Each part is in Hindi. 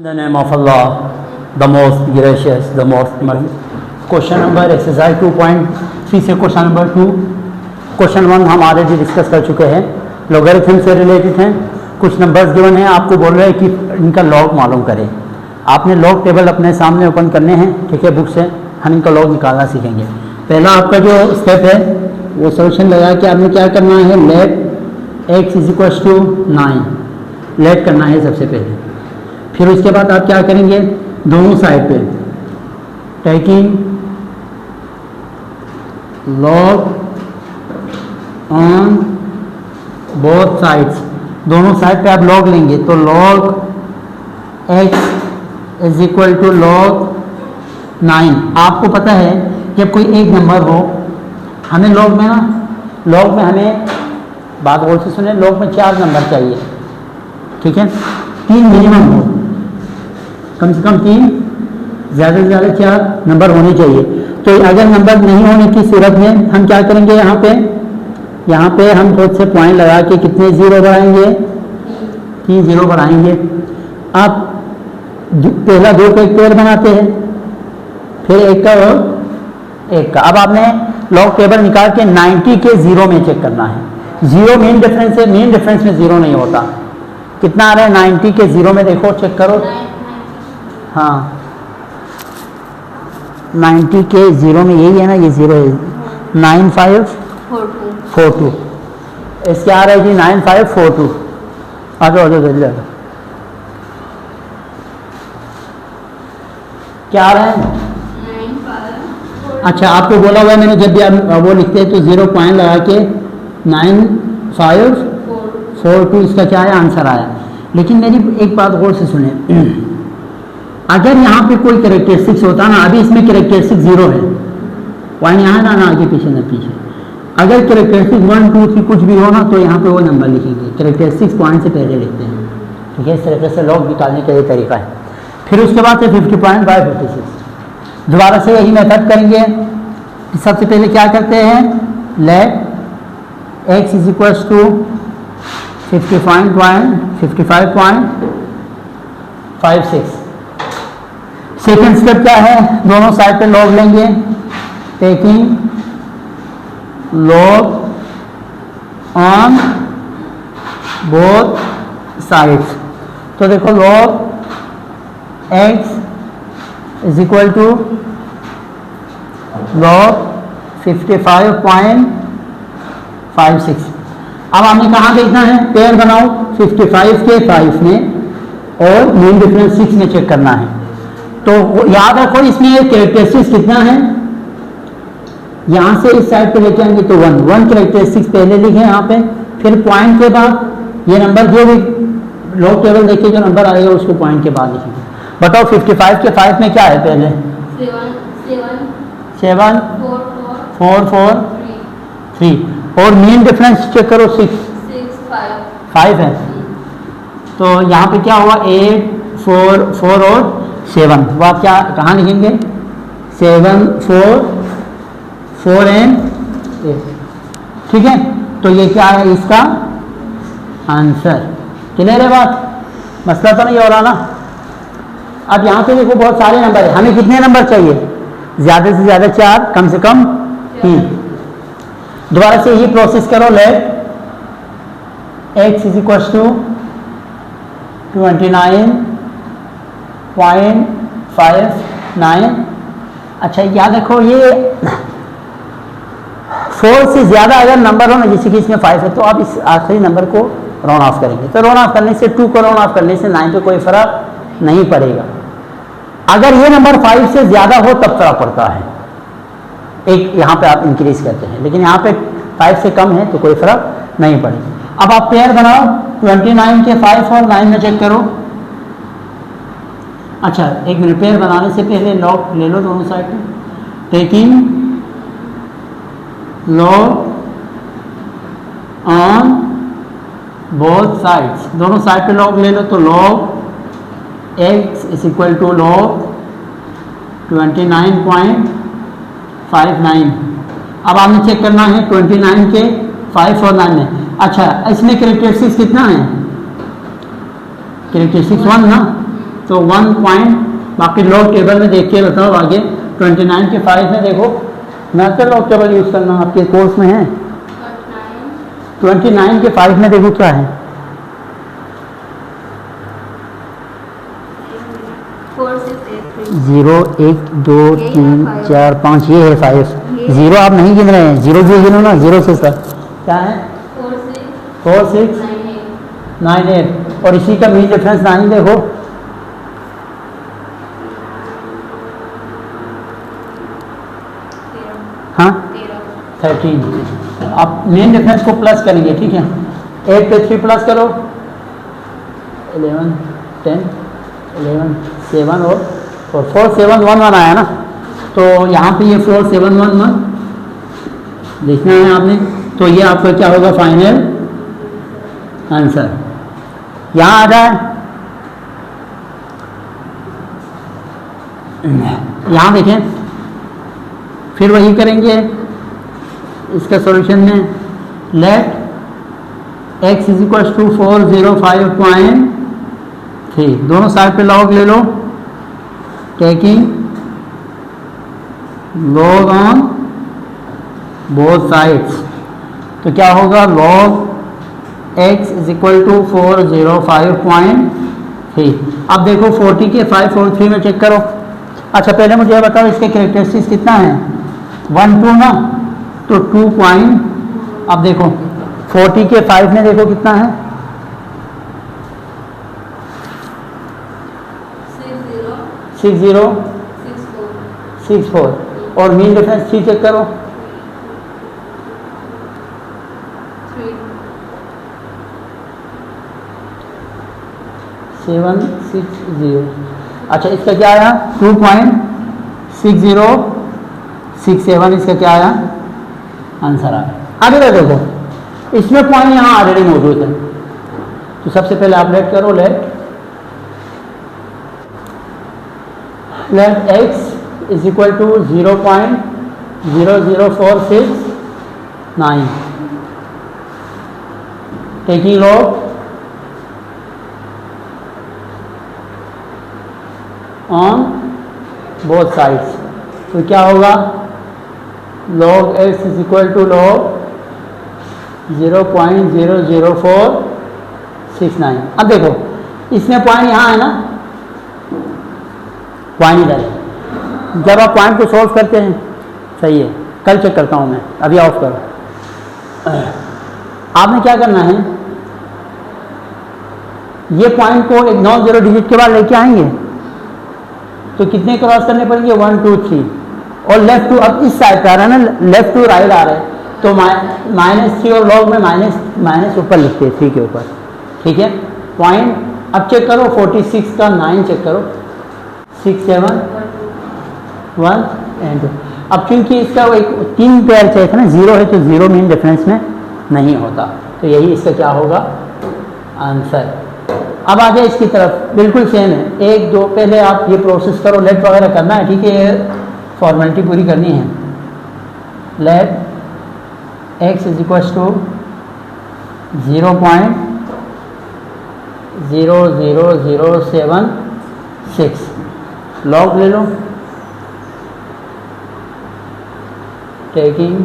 In the name of Allah, the most gracious, the most merciful. Question number exercise 2.3 से क्वेश्चन नंबर 2. क्वेश्चन 1 हम ऑलरेडी डिस्कस कर चुके हैं, लॉगरिथम से रिलेटेड हैं. कुछ नंबर्स गिवन हैं, आपको बोल रहे हैं कि इनका लॉग मालूम करें. आपने लॉग टेबल अपने सामने ओपन करने हैं, ठीक है, बुक से हम इनका लॉग निकालना सीखेंगे. पहला आपका जो स्टेप है वो सोल्यूशन लगा के आपने क्या करना है, लेट x = 9 लेट करना है सबसे पहले. फिर उसके बाद आप क्या करेंगे, दोनों साइड पे taking log on both sides, दोनों साइड पे आप लॉग लेंगे तो लॉग x = log 9. आपको पता है जब कोई एक नंबर हो, हमें लॉग में हमें बात गौर से सुने, लॉग में 4 नंबर चाहिए, ठीक है, 3 मिनिमम हो, कम से कम 3, ज़्यादा से ज़्यादा 4 नंबर होने चाहिए. तो अगर नंबर नहीं होने की सूरत में हम क्या करेंगे, यहाँ पे हम खुद से पॉइंट लगा के कितने ज़ीरो बढ़ाएंगे, 3 ज़ीरो बढ़ाएंगे. आप पहला 2 का एक पेयर बनाते हैं, फिर 1 का और 1 का. अब आपने लॉग टेबल निकाल के 90 के 0 में चेक करना है. 0 मेन डिफरेंस है, मेन डिफरेंस में 0 नहीं होता. कितना आ रहा है 90 के 0 में, देखो चेक करो. हाँ, 90 के 0 में यही है ना, ये 0 है. 9542 इसके आ रहा है जी 9542. आ जाओ जल्दी. क्या आ रहा है? अच्छा, आपको बोला हुआ है मैंने, जब भी आप वो लिखते हैं तो 0 पॉइंट लगा के 9542 इसका क्या है, आंसर आया. लेकिन मेरी एक बात गौर से सुने, अगर यहाँ पे कोई कैरेक्टरिस्टिक्स होता ना, अभी इसमें कैरेक्टरिस्टिक 0 है, पॉइंट यहाँ ना आगे पीछे न पीछे. अगर कैरेक्टरिस्टिक 1 2 3 कुछ भी हो ना, तो यहाँ पे वो नंबर लिखेंगे. कैरेक्टरिस्टिक्स पॉइंट से पहले लिखते हैं, ठीक है. इस तरीके से लॉग निकालने का ये तरीका है. फिर उसके बाद 50.56. दोबारा से यही मेथड करेंगे. सबसे पहले क्या करते हैं, लेट x = 55.56. सेकेंड स्टेप क्या है, दोनों साइड पे लॉग लेंगे, taking log on both sides. तो देखो लॉग x = log 55.56. अब हमने कहाँ देखना है, पेयर बनाओ 55 के 5 में और मेन डिफरेंस 6 में चेक करना है. तो याद रखो इसमें कैरेक्टरिस्टिक्स कितना है, यहाँ से इस साइड पे लेके आएंगे तो 1 कैरेक्टरिस्टिक्स पहले लिखे यहाँ पे, फिर पॉइंट के बाद ये नंबर जो भी लॉग टेबल देखिए जो नंबर आएगा उसको पॉइंट के बाद लिखेंगे. बताओ 55 के 5 में क्या है, पहले 7 4 4 3 और मेन डिफरेंस चेक करो 6 5 है. तो यहाँ पे क्या हुआ, 8 4 4 और 7. वो आप क्या कहाँ लिखेंगे, 7 4 4 and 8, ठीक है. तो ये क्या है इसका आंसर. क्लियर है बात, मसला तो नहीं हो रहा ना. अब यहाँ पे देखो बहुत सारे नंबर है, हमें कितने नंबर चाहिए, ज़्यादा से ज़्यादा 4, कम से कम 3. दोबारा से यही प्रोसेस करो, लेट x = 29.59. अच्छा याद रखो, ये 4 से ज़्यादा अगर नंबर हो ना, जैसे कि इसमें 5 है, तो आप इस आखिरी नंबर को राउंड ऑफ करेंगे. तो राउंड ऑफ करने से 2 को राउंड ऑफ करने से 9 पे कोई फ़र्क नहीं पड़ेगा. अगर ये नंबर 5 से ज़्यादा हो तब फर्क पड़ता है, एक यहाँ पे आप इंक्रीज करते हैं, लेकिन यहाँ पे 5 से कम है तो कोई फर्क नहीं पड़ेगा. अब आप पेयर बनाओ 29 के 5 और 9 में चेक करो. अच्छा एक मिनट, पेयर बनाने से पहले लॉग ले लो दोनों साइड में, taking log on both sides, दोनों साइड पे लॉग ले लो. तो लॉग x = log 29.59. अब आपने चेक करना है 29 के 5 और 9 में. अच्छा इसमें कैरेक्टरिस्टिक्स कितना है, कैरेक्टरिस्टिक्स 1 ना, तो 1 पॉइंट, बाकी लॉग टेबल में देख के बताओ आगे। 29 के 5 में देखो, मैं तो लॉग टेबल यूज़ करना आपके कोर्स में है। 29 के 5 में देखो क्या है, 0 1 2 3 4 5, ये है 5। 0 आप नहीं गिन रहे हैं, 0 भी गिनो ना, 0 से सर क्या है 4 6 9 8, और इसी का मीन डिफरेंस 9 देखो, हाँ 13। आप मेन डिफरेंस को प्लस करेंगे, ठीक है। 8 पे 3 प्लस करो, 11 10 11 7 और 4 7 1 1 आया ना, तो यहाँ पे ये 4 7 1 1 देखना है आपने। तो ये आपका क्या होगा फाइनल आंसर, यहाँ आ जाए। यहाँ देखें, फिर वही करेंगे इसका सॉल्यूशन में। Let x is equal to 405.3, दोनों साइड पे लॉग ले लो, taking log on both sides. तो क्या होगा, log x is equal to 405.3। अब देखो 40 के 5 और 3 में चेक करो। अच्छा पहले मुझे बताओ इसके कैरेक्टरिस्टिक्स कितना है, 1 2 ना, तो 2 पॉइंट। अब देखो 40 के 5 में देखो कितना है, 6064, और मीन डिफरेंस 3 चेक करो, 760। अच्छा इसका क्या आया, 2.6067, इसका क्या आया आंसर आया। आगे का देखो, इसमें पॉइंट यहाँ ऑलरेडी मौजूद है, तो सबसे पहले आप लेट करो, let x is equal to 0.00469, taking log on both sides. तो क्या होगा, log x is equal to log 0.00469। अब देखो इसमें पॉइंट यहाँ है ना, पॉइंट इधर है। जब आप पॉइंट को सॉल्व करते हैं, सही है, कल चेक करता हूँ मैं, अभी ऑफ करो। आपने क्या करना है, ये पॉइंट को एक नॉन जीरो डिजिट के बाद लेके आएंगे, तो कितने क्रॉस करने पड़ेंगे, 1 2 3, और लेफ्ट टू, अब इस साइड पे आ रहा है ना, लेफ्ट टू राइट आ रहा है, तो -3, और लॉग में माइनस ऊपर लिखते हैं 3 के ऊपर, ठीक है। पॉइंट अब चेक करो, 46 का 9 चेक करो, 6 7 1 एंड 2। अब क्योंकि इसका वो एक 3 पेयर चाहिए था ना, 0 है, तो 0 मीन डिफरेंस में नहीं होता, तो यही इसका क्या होगा आंसर। अब आ जाए इसकी तरफ, बिल्कुल सेम है, 1 2, पहले आप ये प्रोसेस करो, लेट वगैरह करना है, ठीक है, ये फॉर्मेलिटी पूरी करनी है। Let x is equal to 0.00076, log ले लो, taking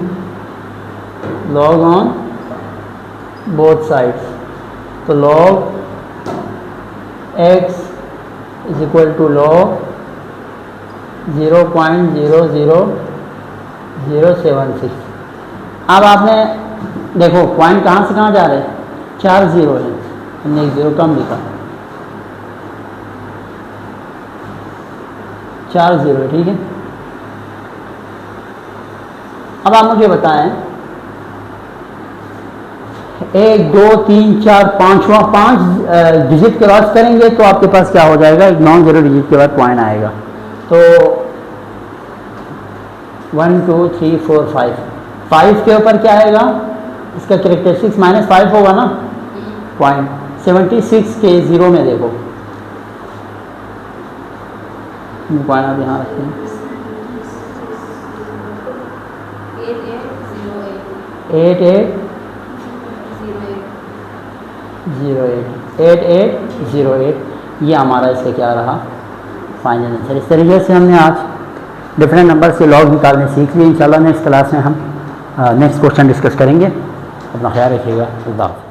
log on both sides. तो log x is equal to log 0.00076। अब आपने देखो पॉइंट कहाँ से कहाँ जा रहे हैं, 4 0 है, हमने 1 0 कम लिखा, 4 0 है, ठीक है। अब आप मुझे बताएं, 1 2 3 4 5 डिजिट क्रॉस करेंगे तो आपके पास क्या हो जाएगा, एक नॉन जीरो डिजिट के बाद पॉइंट आएगा। तो 1 2 3 4 5 के ऊपर क्या आएगा, इसका कैरेक्टरिस्टिक्स -5 होगा ना, पॉइंट 76 के 0 में देखो, पॉइंट आप यहाँ रखते हैं, 8808 ये हमारा इसका क्या रहा, फाइनल आंसर। इस तरीके से हमने आज डिफरेंट नंबर से लॉग निकालने सीख लिए। इंशाल्लाह नेक्स्ट क्लास में हम नेक्स्ट क्वेश्चन डिस्कस करेंगे। अपना ख्याल रखिएगा। अल्लाह हाफ़िज़।